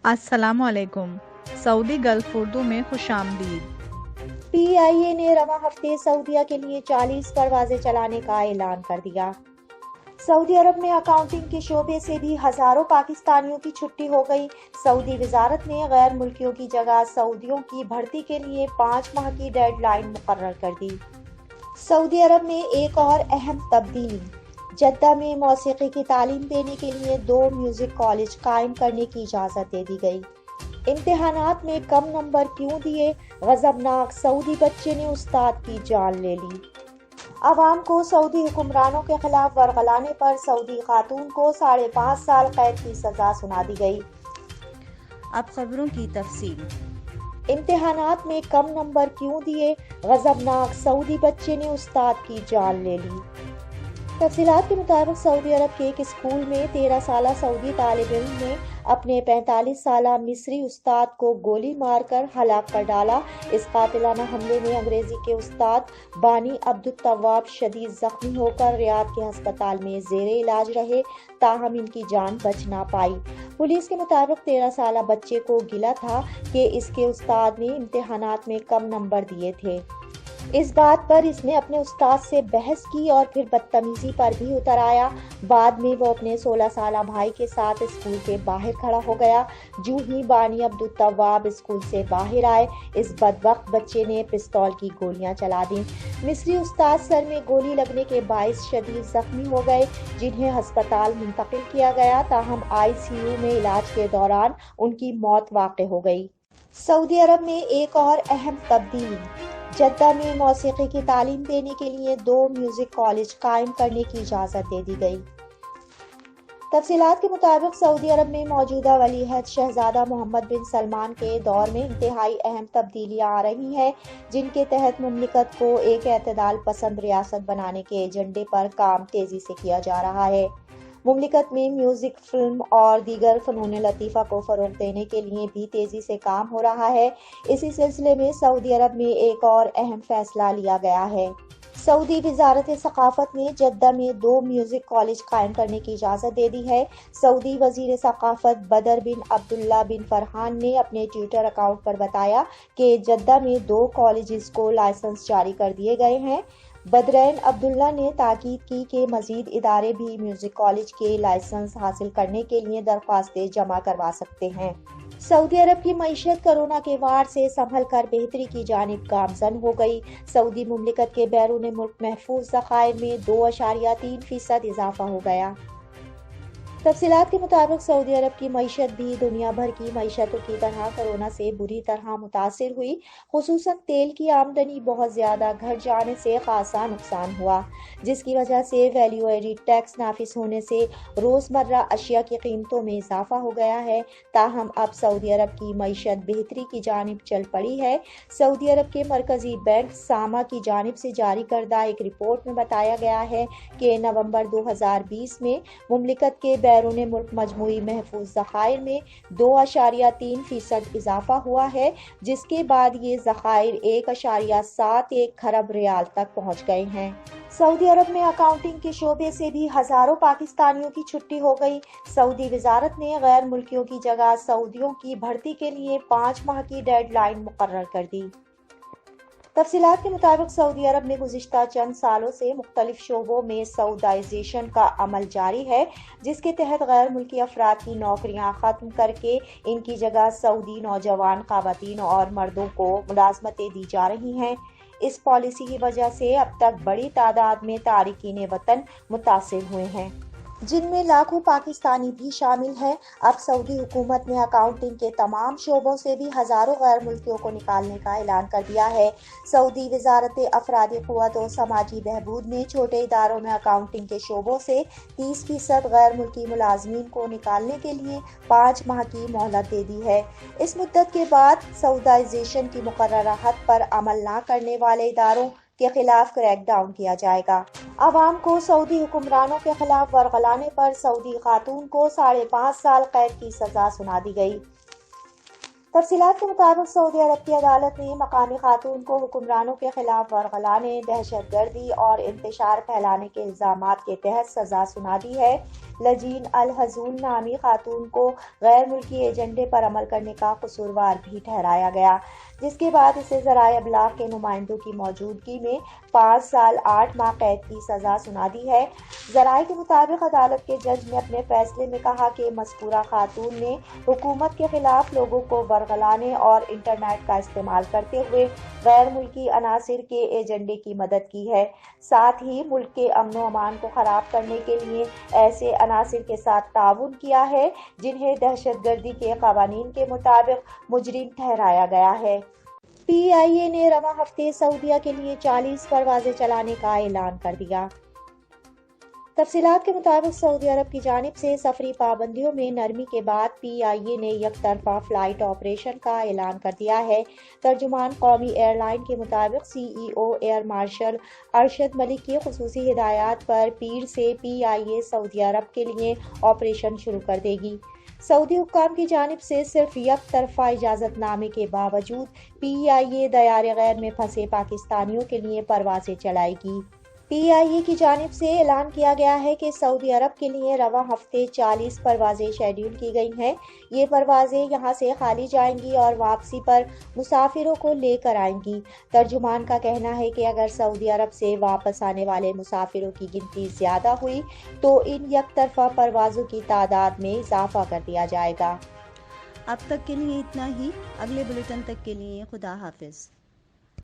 अस्सलाम वालेकुम। Saudi gulf Urdu में खुश आमदीद। PIA ने रवां हफ्ते सऊदीया के लिए 40 परवाजें चलाने का ऐलान कर दिया। सऊदी अरब में अकाउंटिंग के शोबे से भी हजारों पाकिस्तानियों की छुट्टी हो गई। सऊदी वजारत ने गैर मुल्कियों की जगह सऊदियों की भर्ती के लिए 5 माह की डेडलाइन मुकर्रर कर दी। सऊदी अरब में एक और अहम तब्दीली, जद्दा में मौसीकी की तालीम देने के लिए 2 म्यूजिक कॉलेज कायम करने की इजाजत दे दी गई। इम्तिहानात में कम नंबर क्यों दिए, गजबनाक सऊदी बच्चे ने उस्ताद की जान ले ली। अवाम को सऊदी हुक्मरानों के खिलाफ वरगलाने पर सऊदी खातून को 5.5 साल कैद की सजा सुना दी गई। अब खबरों की तफसील। इम्तिहानात में कम नंबर क्यों दिए, गजबनाक सऊदी बच्चे ने उस्ताद की जान ले ली। तफसीलात के मुताबिक सऊदी अरब के एक स्कूल में 13 साला सऊदी तालिब इल्म ने अपने 45 साला मिस्री उस्ताद को गोली मारकर हलाक कर डाला। इस कातिलाना हमले में अंग्रेजी के उस्ताद बानी अब्दुल तव्वाब शदीद जख्मी होकर रियाद के अस्पताल में जेरे इलाज रहे, ताहम इनकी जान बच ना पाई। पुलिस के मुताबिक 13 साला बच्चे को गिला था कि इसके उस्ताद ने इम्तिहानात में कम नंबर दिए थे। इस बात पर इसने अपने उस्ताद से बहस की और फिर बदतमीजी पर भी उतर आया। बाद में वो अपने 16 साला भाई के साथ स्कूल के बाहर खड़ा हो गया। जूं ही बानी अब्दुल तव्वाब स्कूल से बाहर आए, इस बदबख्त बच्चे ने पिस्तौल की गोलियां चला दी। मिस्री उस्ताद सर में गोली लगने के बाइस शदीद जख्मी हो गए, जिन्हें अस्पताल मुंतकिल किया गया, ताहम ICU में इलाज के दौरान उनकी मौत वाक़ हो गई। सऊदी अरब में एक और अहम तब्दीली, जद्दा में मौसीकी की तालीम देने के लिए 2 म्यूजिक कॉलेज कायम करने की इजाजत दे दी गई। तफसीलात के मुताबिक सऊदी अरब में मौजूदा वलीअहद शहजादा मोहम्मद बिन सलमान के दौर में इंतहाई अहम तब्दीलियां आ रही हैं, जिनके तहत मुमलिकत को एक एतदाल पसंद रियासत बनाने के एजेंडे पर काम तेजी से किया जा रहा है। मुमलिकत में म्यूजिक, फिल्म और दीगर फनून लतीफ़ा को फ़रोग़ देने के लिए भी तेजी से काम हो रहा है। इसी सिलसिले में सऊदी अरब में एक और अहम फैसला लिया गया है। सऊदी वजारत सकाफत ने जद्दा में 2 म्यूजिक कॉलेज कायम करने की इजाज़त दे दी है। सऊदी वजीर सकाफत बदर बिन अब्दुल्ला बिन फरहान ने अपने ट्विटर अकाउंट पर बताया कि जद्दा में 2 कॉलेजेस को लाइसेंस जारी कर दिए गए हैं। बदरैन अब्दुल्ला ने ताकीद की कि मजीद इदारे भी म्यूजिक कॉलेज के लाइसेंस हासिल करने के लिए दरख्वास्तें जमा करवा सकते हैं। सऊदी अरब की मईशत कोरोना के वार से संभल कर बेहतरी की जानिब गामजन हो गई। सऊदी मुमलिकत के बैरून मुल्क महफूज ज़खायर में 2.3% इजाफा हो गया। तफसीलात के मुताबिक सऊदी अरब की मईशत भी दुनिया भर की मईशतों की तरह कोरोना से बुरी तरह मुतासिर हुई। खुसूसन तेल की आमदनी बहुत ज़्यादा घट जाने से खासा नुकसान हुआ, जिसकी वजह से वैल्यू एडिड टैक्स नाफिज होने से रोज़मर्रा अशिया की कीमतों में इजाफा हो गया है। ताहम अब सऊदी अरब की मईशत बेहतरी की जानिब चल पड़ी है। सऊदी अरब के मरकजी बैंक सामा की जानिब से जारी करदा एक रिपोर्ट में बताया गया है कि नवंबर 2020 में मुमलिकत के बैरून मुल्क मजमूई महफूज ज़खायर में 2.3% इजाफा हुआ है, जिसके बाद ये ज़खायर 1.71 खरब रियाल तक पहुँच गए हैं। सऊदी अरब में अकाउंटिंग के शोबे से भी हजारों पाकिस्तानियों की छुट्टी हो गई। सऊदी वजारत ने गैर मुल्कियों की जगह सऊदियों की भर्ती के लिए 5 माह की डेडलाइन मुकर्रर कर दी। तफसीलात के मुताबिक सऊदी अरब में गुज़िश्ता चंद सालों से मुख्तलिफ शोबों में सऊदाइजेशन का अमल जारी है, जिसके तहत गैर मुल्की अफराद की नौकरियां खत्म करके इनकी जगह सऊदी नौजवान ख़वातीन और मर्दों को मुलाज़मतें दी जा रही हैं। इस पॉलिसी की वजह से अब तक बड़ी तादाद में तारिकीन वतन मुतासिर हुए हैं, जिनमें लाखों पाकिस्तानी भी शामिल हैं। अब सऊदी हुकूमत ने अकाउंटिंग के तमाम शोबों से भी हजारों गैर मुल्कियों को निकालने का ऐलान कर दिया है। सऊदी वजारत अफरादी क़ुव्वत और समाजी बहबूद ने छोटे इदारों में अकाउंटिंग के शोबों से 30% गैर मुल्की मुलाजमीन को निकालने के लिए 5 माह की मोहलत दे दी है। इस मुद्दत के बाद सऊदाइजेशन की मुकर्ररा हद पर अमल न करने वाले इदारों के खिलाफ क्रैकडाउन किया जाएगा। अवाम को सऊदी हुक्मरानों के खिलाफ वरगलाने पर सऊदी खातून को 5.5 साल कैद की सजा सुना दी गई। تفصیلات کے مطابق سعودی عرب کی عدالت نے مقامی خاتون کو حکمرانوں کے خلاف ورغلانے، دہشت گردی اور انتشار پھیلانے کے الزامات کے تحت سزا سنا دی ہے۔ لجین الحزول نامی خاتون کو غیر ملکی ایجنڈے پر عمل کرنے کا قصوروار بھی ٹھہرایا گیا، جس کے بعد اسے ذرائع ابلاغ کے نمائندوں کی موجودگی میں 5 سال 8 ماہ قید کی سزا سنا دی ہے۔ ذرائع کے مطابق عدالت کے جج نے اپنے فیصلے میں کہا کہ مذکورہ خاتون نے حکومت کے خلاف لوگوں کو ورغلانے اور انٹرنیٹ کا استعمال کرتے ہوئے غیر ملکی عناصر کے ایجنڈے کی مدد کی ہے، ساتھ ہی ملک کے امن و امان کو خراب کرنے کے لیے ایسے عناصر کے ساتھ تعاون کیا ہے جنہیں دہشت گردی کے قوانین کے مطابق مجرم ٹھہرایا گیا ہے۔ PIA نے رواں ہفتے سعودیہ کے لیے 40 پروازیں چلانے کا اعلان کر دیا۔ تفصیلات کے مطابق سعودی عرب کی جانب سے سفری پابندیوں میں نرمی کے بعد PIA نے یک طرفہ فلائٹ آپریشن کا اعلان کر دیا ہے۔ ترجمان قومی ایئر لائن کے مطابق CEO air marshal Arshad Malik کی خصوصی ہدایات پر پیر سے PIA سعودی عرب کے لیے آپریشن شروع کر دے گی۔ سعودی حکام کی جانب سے صرف یک طرفہ اجازت نامے کے باوجود PIA دیار غیر میں پھنسے پاکستانیوں کے لیے پروازیں چلائے گی۔ PIA کی جانب سے اعلان کیا گیا ہے کہ سعودی عرب کے لیے رواں ہفتے 40 پروازیں شیڈول کی گئی ہیں۔ یہ پروازیں یہاں سے خالی جائیں گی اور واپسی پر مسافروں کو لے کر آئیں گی۔ ترجمان کا کہنا ہے کہ اگر سعودی عرب سے واپس آنے والے مسافروں کی گنتی زیادہ ہوئی تو ان یک طرفہ پروازوں کی تعداد میں اضافہ کر دیا جائے گا۔ اب تک کے لیے اتنا ہی، اگلے بلیٹن تک کے لیے خدا حافظ۔